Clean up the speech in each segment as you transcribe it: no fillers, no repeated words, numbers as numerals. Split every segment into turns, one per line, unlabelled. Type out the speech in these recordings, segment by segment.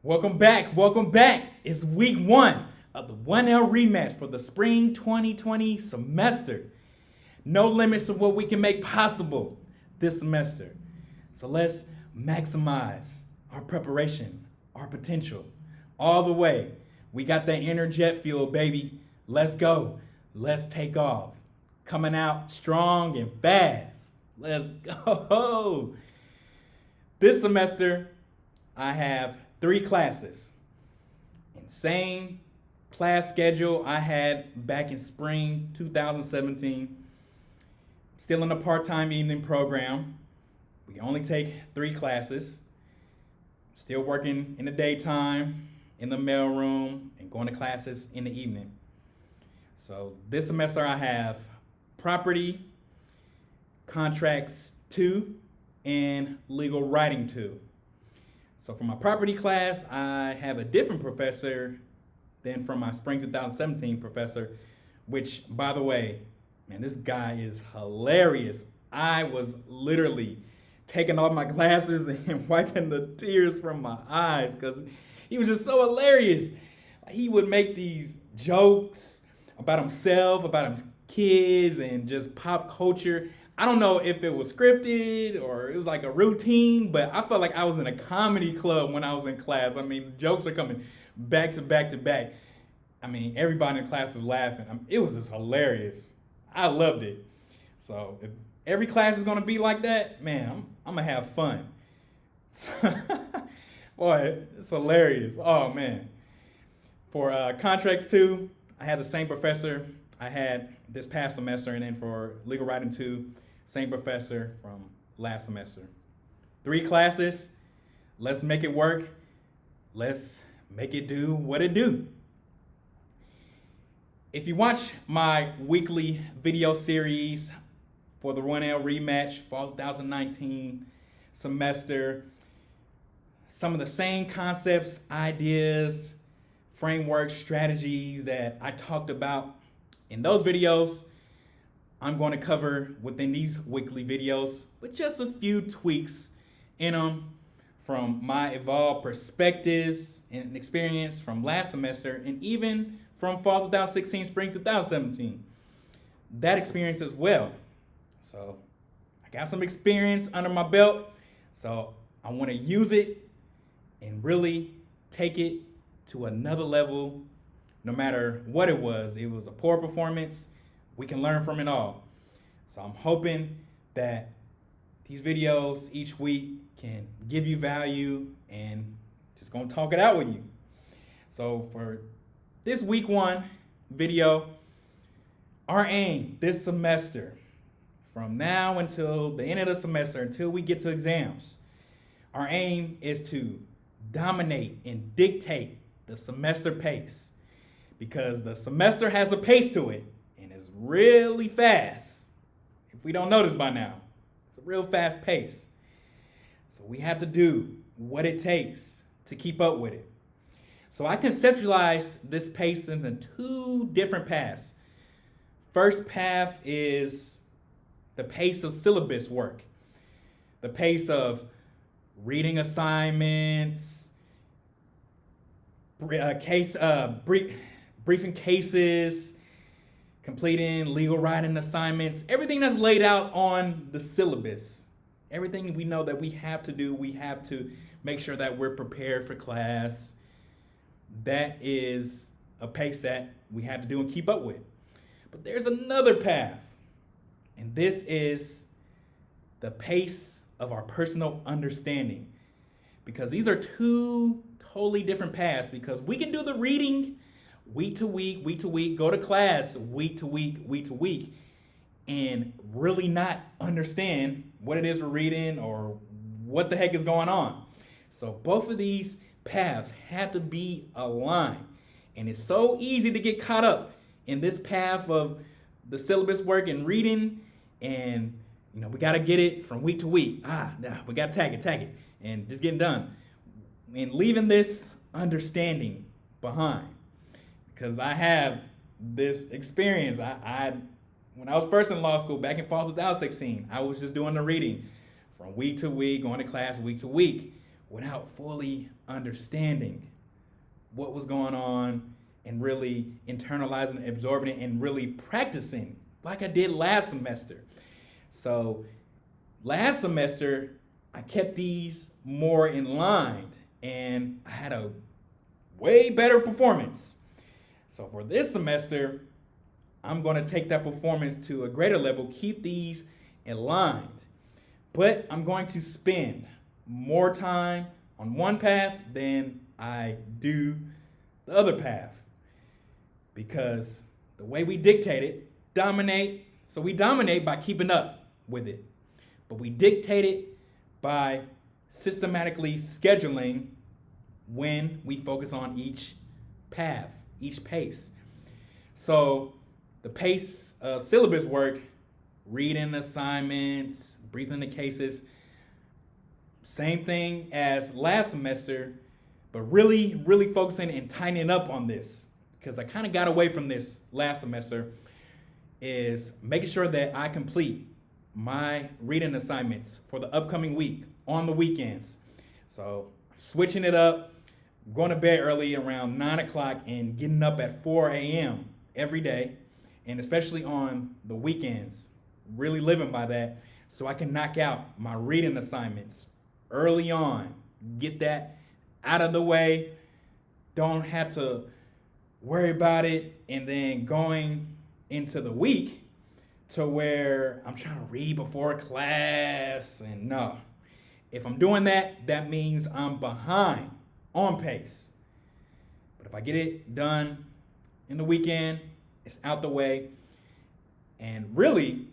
Welcome back. Welcome back. It's week one of the 1L rematch for the spring 2020 semester. No limits to what we can make possible this semester. So let's maximize our preparation, our potential, all the way. We got that inner jet fuel, baby. Let's go. Let's take off. Coming out strong and fast. Let's go. This semester, I have 3 classes. Insane class schedule I had back in spring 2017. Still in a part-time evening program. We only take 3 classes. Still working in the daytime, in the mailroom, and going to classes in the evening. So this semester I have property, contracts 2, and legal writing 2. So for my property class, I have a different professor than from my spring 2017 professor, which, by the way, man, this guy is hilarious. I was literally taking off my glasses and wiping the tears from my eyes because he was just so hilarious. He would make these jokes about himself, about his kids, and just pop culture. I don't know if it was scripted or it was like a routine, but I felt like I was in a comedy club when I was in class. I mean, jokes are coming back to back to back. I mean, everybody in class is laughing. It was just hilarious. I loved it. So if every class is going to be like that, man, I'm going to have fun. Boy, it's hilarious. Oh, man. For contracts 2, I had the same professor I had this past semester, and then for legal writing 2, same professor from last semester. 3 classes. Let's make it work. Let's make it do what it do. If you watch my weekly video series for the 1L rematch fall 2019 semester, some of the same concepts, ideas, frameworks, strategies that I talked about in those videos, I'm going to cover within these weekly videos with just a few tweaks in them from my evolved perspectives and experience from last semester and even from fall 2016, spring 2017. That experience as well. So I got some experience under my belt, so I want to use it and really take it to another level. No matter what it was a poor performance, we can learn from it all. So I'm hoping that these videos each week can give you value and just gonna talk it out with you. So for this week 1 video, our aim this semester, from now until the end of the semester, until we get to exams, our aim is to dominate and dictate the semester pace. Because the semester has a pace to it and it's really fast. If we don't notice by now, it's a real fast pace. So we have to do what it takes to keep up with it. So I conceptualize this pace into 2 different paths. First path is the pace of syllabus work, the pace of reading assignments, briefing cases, completing legal writing assignments, everything that's laid out on the syllabus. Everything we know that we have to do, we have to make sure that we're prepared for class. That is a pace that we have to do and keep up with. But there's another path, and this is the pace of our personal understanding. Because these are 2 totally different paths, because we can do the reading week to week, go to class week to week, and really not understand what it is we're reading or what the heck is going on. So both of these paths have to be aligned. And it's so easy to get caught up in this path of the syllabus work and reading, and we got to get it from week to week. We got to tag it, and just getting done. And leaving this understanding behind. Because I have this experience. When I was first in law school back in fall 2016, I was just doing the reading from week to week, going to class week to week. without fully understanding what was going on and really internalizing, absorbing it, and really practicing like I did last semester. So last semester, I kept these more in line and I had a way better performance. So for this semester, I'm going to take that performance to a greater level, keep these aligned. But I'm going to spend more time on one path than I do the other path. Because the way we dictate it, dominate. So we dominate by keeping up with it. But we dictate it by systematically scheduling when we focus on each path, each pace. So the pace of syllabus work, reading assignments, breathing the cases, same thing as last semester, but really focusing and tightening up on this, because I kind of got away from this last semester, is making sure that I complete my reading assignments for the upcoming week on the weekends. So switching it up, going to bed early around 9 o'clock and getting up at 4 a.m. every day, and especially on the weekends, really living by that so I can knock out my reading assignments early on, get that out of the way, don't have to worry about it, and then going into the week to where I'm trying to read before class. And no, if I'm doing that, that means I'm behind on pace. But if I get it done in the weekend, it's out the way. And really,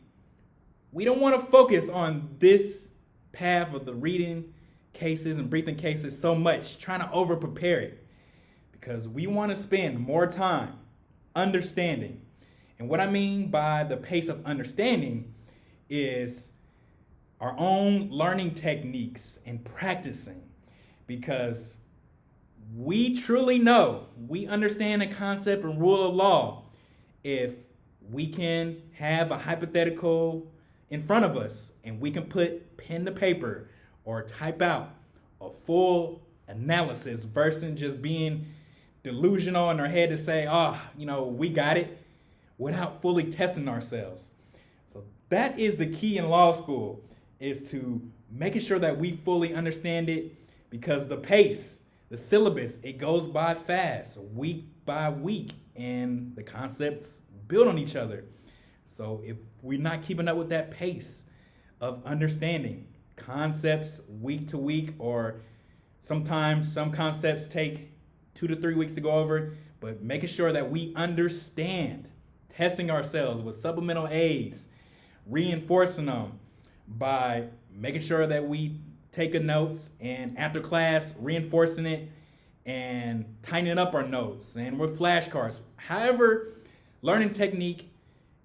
we don't want to focus on this path of the reading cases and breathing cases so much, trying to over prepare it, because we want to spend more time understanding. And what I mean by the pace of understanding is our own learning techniques and practicing, because we truly know, we understand the concept and rule of law if we can have a hypothetical in front of us and we can put pen to paper or type out a full analysis versus just being delusional in our head to say, we got it, without fully testing ourselves. So that is the key in law school, is to making sure that we fully understand it, because the pace, the syllabus, it goes by fast, week by week, and the concepts build on each other. So if we're not keeping up with that pace of understanding concepts week to week, or sometimes some concepts take 2 to 3 weeks to go over, but making sure that we understand, testing ourselves with supplemental aids, reinforcing them by making sure that we take notes, and after class, reinforcing it and tightening up our notes, and with flashcards. However, learning technique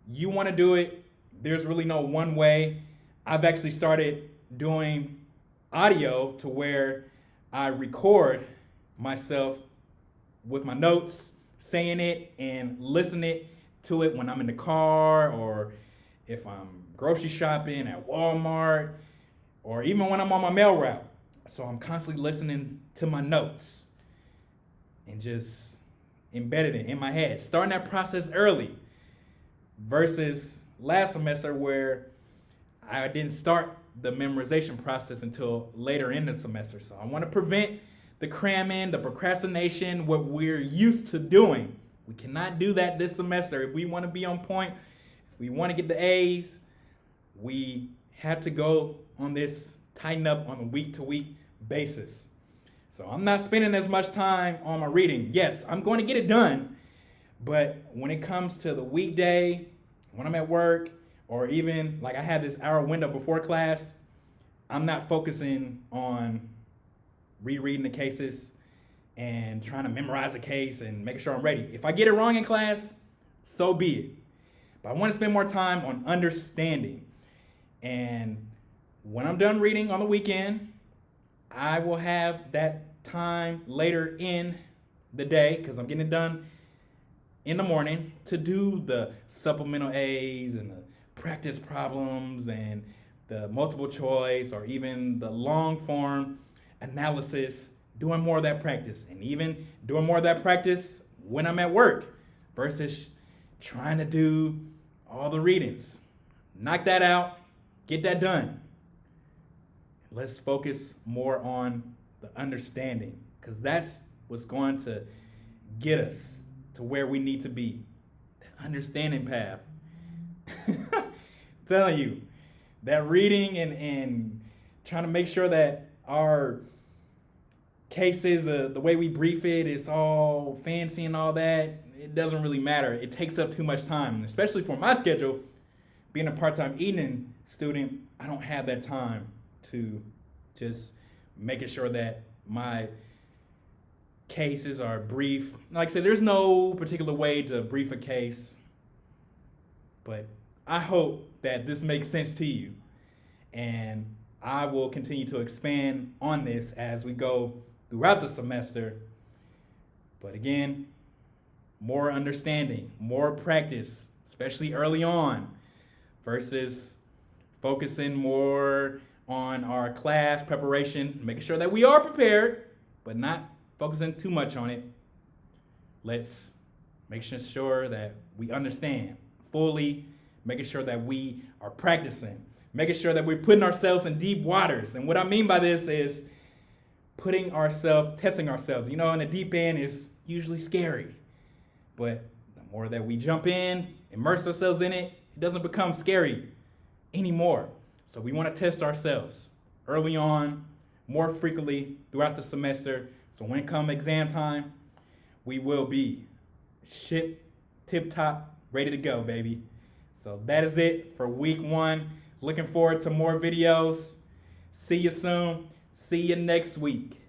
you want to do it, there's really no one way. I've actually started doing audio to where I record myself with my notes, saying it and listening to it when I'm in the car, or if I'm grocery shopping at Walmart, or even when I'm on my mail route. So I'm constantly listening to my notes and just embedded it in my head, starting that process early, versus last semester where I didn't start the memorization process until later in the semester. So I want to prevent the cramming, the procrastination, what we're used to doing. We cannot do that this semester. If we want to be on point, if we want to get the A's, we have to go on this tighten up on a week-to-week basis. So I'm not spending as much time on my reading. Yes, I'm going to get it done, but when it comes to the weekday, when I'm at work, or even like I had this hour window before class, I'm not focusing on rereading the cases and trying to memorize the case and making sure I'm ready. If I get it wrong in class, so be it. But I want to spend more time on understanding. And when I'm done reading on the weekend, I will have that time later in the day, because I'm getting it done in the morning, to do the supplemental A's and the practice problems and the multiple choice, or even the long form analysis, doing more of that practice, and even doing more of that practice when I'm at work versus trying to do all the readings. Knock that out, get that done. Let's focus more on the understanding, because that's what's going to get us to where we need to be. That understanding path. Telling you, that reading and trying to make sure that our cases, the way we brief it, it's all fancy and all that, it doesn't really matter. It takes up too much time, especially for my schedule. Being a part-time evening student, I don't have that time to just making sure that my cases are brief. Like I said, there's no particular way to brief a case, but I hope that this makes sense to you. And I will continue to expand on this as we go throughout the semester. But again, more understanding, more practice, especially early on, versus focusing more on our class preparation, making sure that we are prepared, but not focusing too much on it. Let's make sure that we understand fully, making sure that we are practicing, making sure that we're putting ourselves in deep waters. And what I mean by this is testing ourselves. You know, in the deep end is usually scary, but the more that we jump in, immerse ourselves in it, it doesn't become scary anymore. So we want to test ourselves early on, more frequently throughout the semester. So when it comes exam time, we will be tip-top, ready to go, baby. So that is it for week 1. Looking forward to more videos. See you soon. See you next week.